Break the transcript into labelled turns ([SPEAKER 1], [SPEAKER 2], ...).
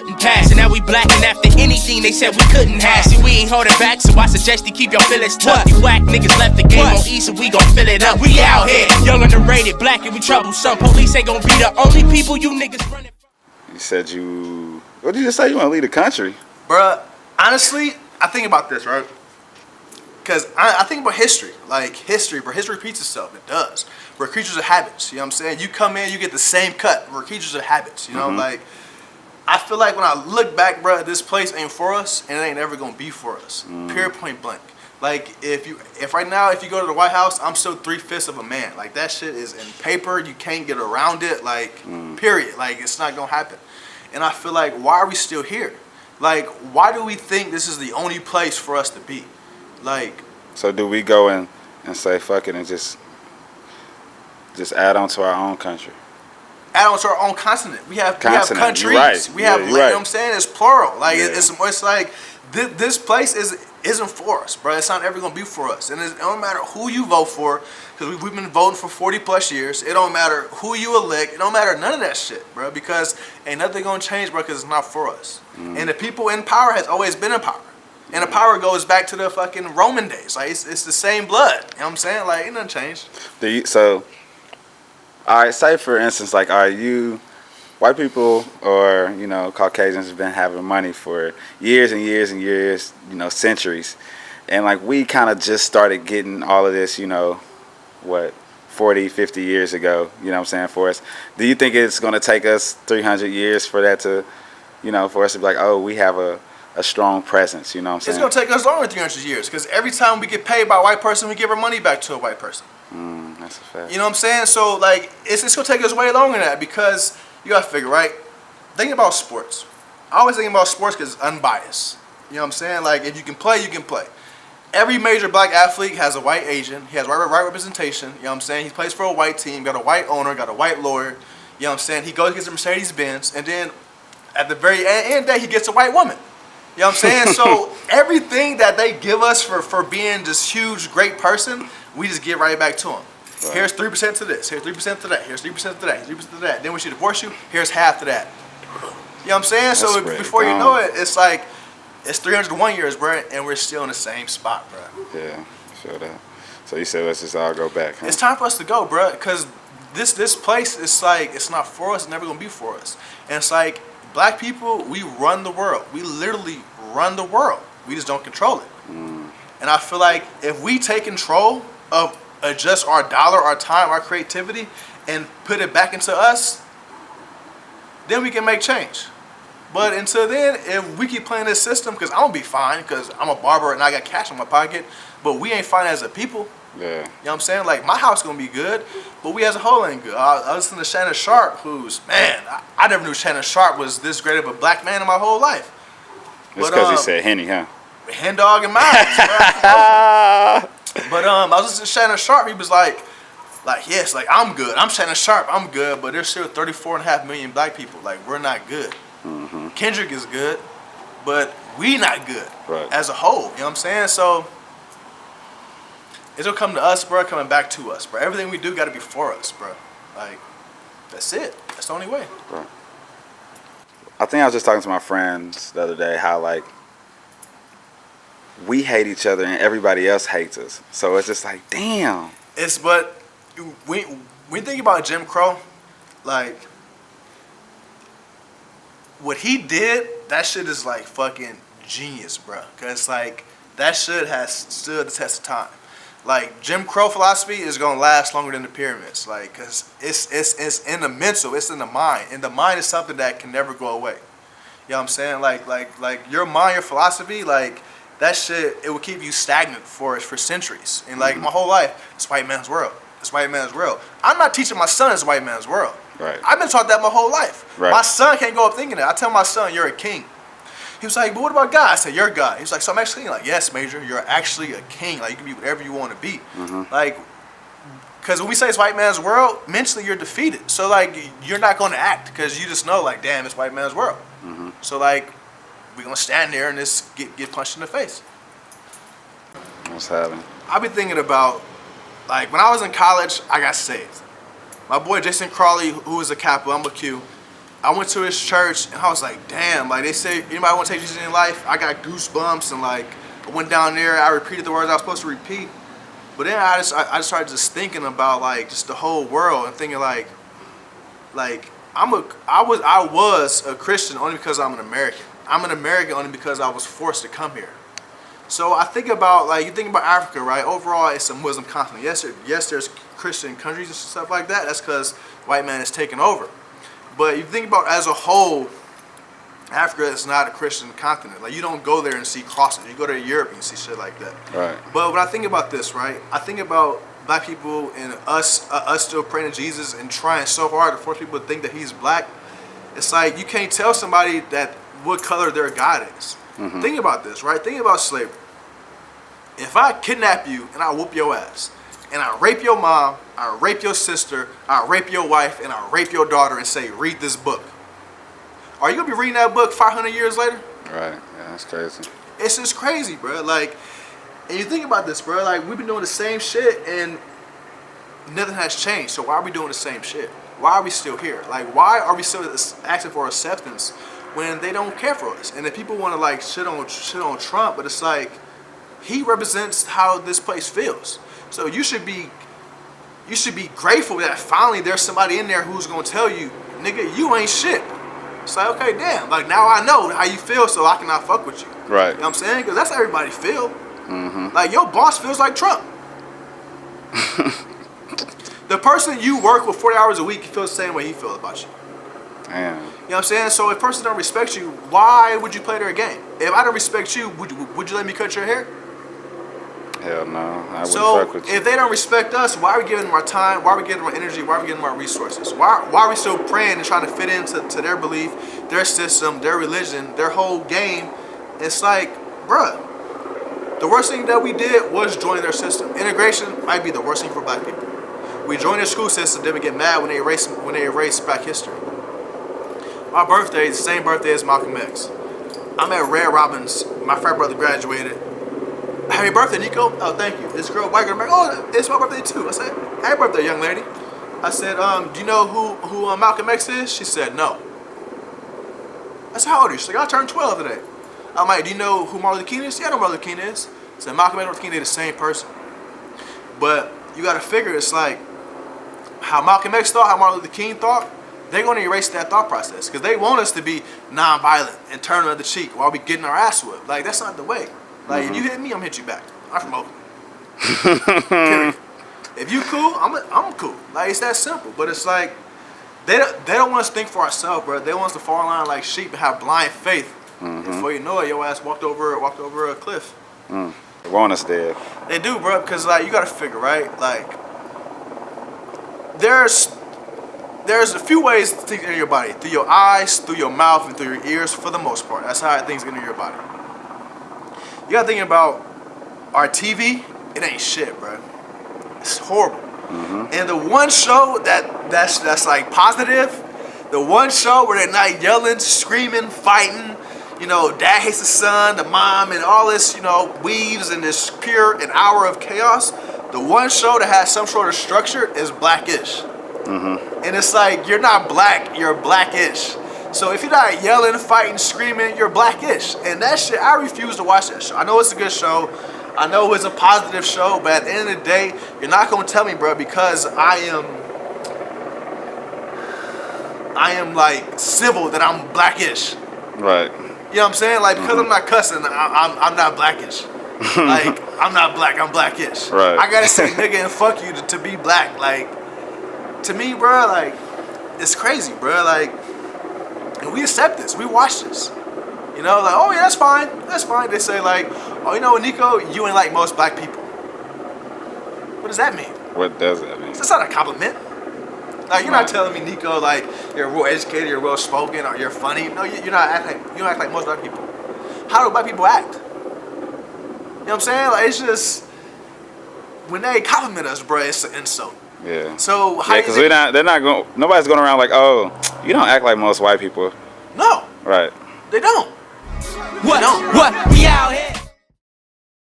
[SPEAKER 1] couldn't pass. And now we blacking after anything they said we couldn't have. See, we ain't holding back, so I suggest you keep your feelings tucked. You whack niggas left the game on E, so we gon' fill it up. We out here, young, underrated, black, and we troublesome. Police ain't gon' be the only people you niggas running from.
[SPEAKER 2] You said you... What did you just say? You want to leave the country?
[SPEAKER 3] Bruh, honestly, I think about this, right? Because I think about history. Like, history, bro. History repeats itself. It does. We're creatures of habits. You know what I'm saying? You come in, you get the same cut. We're creatures of habits. You know, like, I feel like when I look back, bro, this place ain't for us, and it ain't ever going to be for us. Period, point blank. Like, if right now, if you go to the White House, I'm still 3/5 of a man. Like, that shit is in paper. You can't get around it. Like, period. Like, it's not going to happen. And I feel like, why are we still here? Like, why do we think this is the only place for us to be? Like,
[SPEAKER 2] so do we go in and say fuck it and just add on to our own country?
[SPEAKER 3] Add on to our own continent. We have countries.
[SPEAKER 2] Right.
[SPEAKER 3] We have, you know what I'm saying? It's plural. Like, it's like this place isn't for us, bro. It's not ever gonna be for us. And it don't matter who you vote for, because we've been voting for 40 plus years. It don't matter who you elect. It don't matter none of that shit, bro. Because ain't nothing gonna change, bro. Because it's not for us. And the people in power has always been in power. And the power goes back to the fucking Roman days. Like, it's the same blood. You know what I'm saying? Like, ain't nothing changed.
[SPEAKER 2] So, all right, say for instance, like, are you, white people or, you know, Caucasians have been having money for years and years and years, you know, centuries. And, like, we kind of just started getting all of this, you know, 40, 50 years ago, you know what I'm saying, for us. Do you think it's going to take us 300 years for that to, you know, for us to be like, oh, we have a strong presence, you know what I'm saying?
[SPEAKER 3] It's going to take us longer than 300 years, because every time we get paid by a white person, we give our money back to a white person.
[SPEAKER 2] That's a fact.
[SPEAKER 3] You know what I'm saying? So, like, it's going to take us way longer than that, because you got to figure, right? Think about sports. I always think about sports because it's unbiased. You know what I'm saying? Like, if you can play, you can play. Every major black athlete has a white agent. He has right representation. You know what I'm saying? He plays for a white team, got a white owner, got a white lawyer. You know what I'm saying? He goes gets a Mercedes-Benz, and then at the very end of the day, he gets a white woman. You know what I'm saying? So everything that they give us for being this huge, great person, we just give right back to them. Right. Here's 3% to this. Here's 3% to that. Here's 3% to that. Here's 3% to that. Then when she divorce you, here's half to that. You know what I'm saying?
[SPEAKER 2] That's
[SPEAKER 3] so
[SPEAKER 2] really
[SPEAKER 3] before you know it, it's like, it's 301 years, bro, and we're still in the same spot, bro.
[SPEAKER 2] Yeah, I feel that. So you said let's just all go back, huh?
[SPEAKER 3] It's time for us to go, bro, because this place is like, it's not for us, it's never going to be for us. And it's like, black people, we run the world. We literally run the world. We just don't control it. And I feel like if we take control of just our dollar, our time, our creativity, and put it back into us, then we can make change. But until then, if we keep playing this system, because I'm going to be fine, because I'm a barber and I got cash in my pocket, but we ain't fine as a people.
[SPEAKER 2] Yeah.
[SPEAKER 3] You know what I'm saying? Like, my house going to be good, but we as a whole ain't good. I listened to Shannon Sharp, who's, man, I never knew Shannon Sharp was this great of a black man in my whole life.
[SPEAKER 2] It's because he said Henny, huh?
[SPEAKER 3] Hen dog and Miles, But I was listening to Shannon Sharp. He was like, yes, like, I'm good. I'm Shannon Sharp. I'm good. But there's still 34.5 million black people. Like, we're not good. Kendrick is good, but we not good as a whole. You know what I'm saying? So it's gonna come to us, bro. Coming back to us, bro. Everything we do got to be for us, bro. Like, that's it. That's the only way.
[SPEAKER 2] Right. I think I was just talking to my friends the other day how, like, we hate each other and everybody else hates us. So it's just like, damn.
[SPEAKER 3] But when you think about Jim Crow, like, what he did, that shit is like fucking genius, bro. Cause like, that shit has stood the test of time. Like, Jim Crow philosophy is gonna last longer than the pyramids. Like, cause it's in the mental, it's in the mind, and the mind is something that can never go away. You know what I'm saying? Like your mind, your philosophy, like, that shit, it will keep you stagnant for centuries. And like, my whole life, it's white man's world. It's white man's world. I'm not teaching my son it's white man's world.
[SPEAKER 2] Right.
[SPEAKER 3] I've been taught that my whole life.
[SPEAKER 2] Right.
[SPEAKER 3] My son can't go up thinking that. I tell my son, you're a king. He was like, but what about God? I said, you're God. He was like, so I'm actually king? Like, yes, Major, you're actually a king. Like, you can be whatever you want to be. Like, because when we say it's white man's world, mentally you're defeated. So like, you're not going to act because you just know, like, damn, it's white man's world. So like, we're going to stand there and just get punched in the face.
[SPEAKER 2] What's happening?
[SPEAKER 3] I've been thinking about, like, when I was in college, I got saved. My boy Jason Crawley, who was a Kappa, I'm a Q. I went to his church and I was like, damn, like they say, anybody want to take Jesus in life? I got goosebumps and like I went down there, I repeated the words I was supposed to repeat. But then I just started just thinking about like just the whole world and thinking like I was a Christian only because I'm an American. I'm an American only because I was forced to come here. So I think about like you think about Africa, right? Overall, it's a Muslim continent. Yes, there's Christian countries and stuff like that. That's because white man is taking over. But you think about as a whole, Africa is not a Christian continent. Like you don't go there and see crosses. You go to Europe and you see shit like that.
[SPEAKER 2] Right.
[SPEAKER 3] But when I think about this, right, I think about black people and us still praying to Jesus and trying so hard to force people to think that he's black. It's like you can't tell somebody that what color their God is. Mm-hmm. Think about this, right? Think about slavery. If I kidnap you and I whoop your ass, and I rape your mom, I rape your sister, I rape your wife, and I rape your daughter and say, read this book. Are you going to be reading that book 500 years later?
[SPEAKER 2] Right. Yeah, that's crazy.
[SPEAKER 3] It's just crazy, bro. Like, and you think about this, bro. Like, we've been doing the same shit and nothing has changed. So why are we doing the same shit? Why are we still here? Like, why are we still asking for acceptance when they don't care for us? And if people want to, like, shit on Trump, but it's like, he represents how this place feels. So you should be grateful that finally there's somebody in there who's gonna tell you, nigga, you ain't shit. It's like, okay, damn. Like now I know how you feel, so I cannot fuck with you.
[SPEAKER 2] Right.
[SPEAKER 3] You know what I'm saying? Because that's how everybody feel.
[SPEAKER 2] Mm-hmm.
[SPEAKER 3] Like your boss feels like Trump. The person you work with 40 hours a week feels the same way he feels about you.
[SPEAKER 2] Damn.
[SPEAKER 3] You know what I'm saying? So if a person don't respect you, why would you play their game? If I don't respect you, would you let me cut your hair?
[SPEAKER 2] Hell no, I wouldn't fuck with you.
[SPEAKER 3] So if they don't respect us, why are we giving them our time? Why are we giving them our energy? Why are we giving them our resources? Why are we still praying and trying to fit into their belief, their system, their religion, their whole game? It's like, bruh, the worst thing that we did was join their system. Integration might be the worst thing for black people. We join their school system, then we get mad when they erase black history. My birthday is the same birthday as Malcolm X. I'm at Red Robin's. My frat brother graduated. Happy birthday, Nico. Oh, thank you. This girl, white girl, like, oh, it's my birthday too. I said, happy birthday, young lady. I said, do you know who Malcolm X is? She said, no. I said, how old are you? She's like, I turned 12 today. I'm like, do you know who Martin Luther King is? Yeah, I know Martin Luther King is. I said, Malcolm X and Martin Luther King, they're the same person. But you got to figure, it's like, how Malcolm X thought, how Martin Luther King thought, they're going to erase that thought process. Because they want us to be non-violent and turn the other cheek while we getting our ass whipped. Like, that's not the way. Like, if you hit me, I'm gonna hit you back. I'm from Oakland. Period. If you cool, I'm cool. Like, it's that simple. But it's like, they don't want us to think for ourselves, bro. They want us to fall in line like sheep and have blind faith. Mm-hmm. Before you know it, your ass walked over a cliff.
[SPEAKER 2] Mm. They want us dead.
[SPEAKER 3] They do, bro, because, like, you gotta figure, right? Like, there's a few ways to think in your body. Through your eyes, through your mouth, and through your ears, for the most part. That's how things get into your body. You gotta think about our TV, it ain't shit, bro. It's horrible. Mm-hmm. And the one show that's like positive, the one show where they're not yelling, screaming, fighting, you know, dad hates the son, the mom, and all this, you know, weaves and this pure an hour of chaos. The one show that has some sort of structure is Blackish. Mm-hmm. And it's like, you're not black, you're Blackish. So if you're not yelling, fighting, screaming, you're Blackish. And that shit, I refuse to watch that show. I know it's a good show. I know it's a positive show. But at the end of the day, you're not going to tell me, bro, because I am like civil that I'm Blackish.
[SPEAKER 2] Right.
[SPEAKER 3] You know what I'm saying? Like, because I'm not cussing, I'm not Blackish. Like, I'm not black, I'm Blackish.
[SPEAKER 2] Right.
[SPEAKER 3] I got to say nigga and fuck you to be black. Like, to me, bro, like, it's crazy, bro. Like, and we accept this. We watch this. You know, like, oh, yeah, that's fine. That's fine. They say, like, oh, you know what, Nico? You ain't like most black people. What does that mean?
[SPEAKER 2] What does that mean?
[SPEAKER 3] That's not a compliment. Like, you're not telling me, Nico, like, you're well educated, you're well spoken, or you're funny. No, you don't act like most black people. How do black people act? You know what I'm saying? Like, it's just, when they compliment us, bro, it's an insult.
[SPEAKER 2] Yeah.
[SPEAKER 3] So how?
[SPEAKER 2] Yeah, because nobody's going around like, oh, you don't act like most white people.
[SPEAKER 3] No.
[SPEAKER 2] Right.
[SPEAKER 3] They don't.
[SPEAKER 1] What? We out here.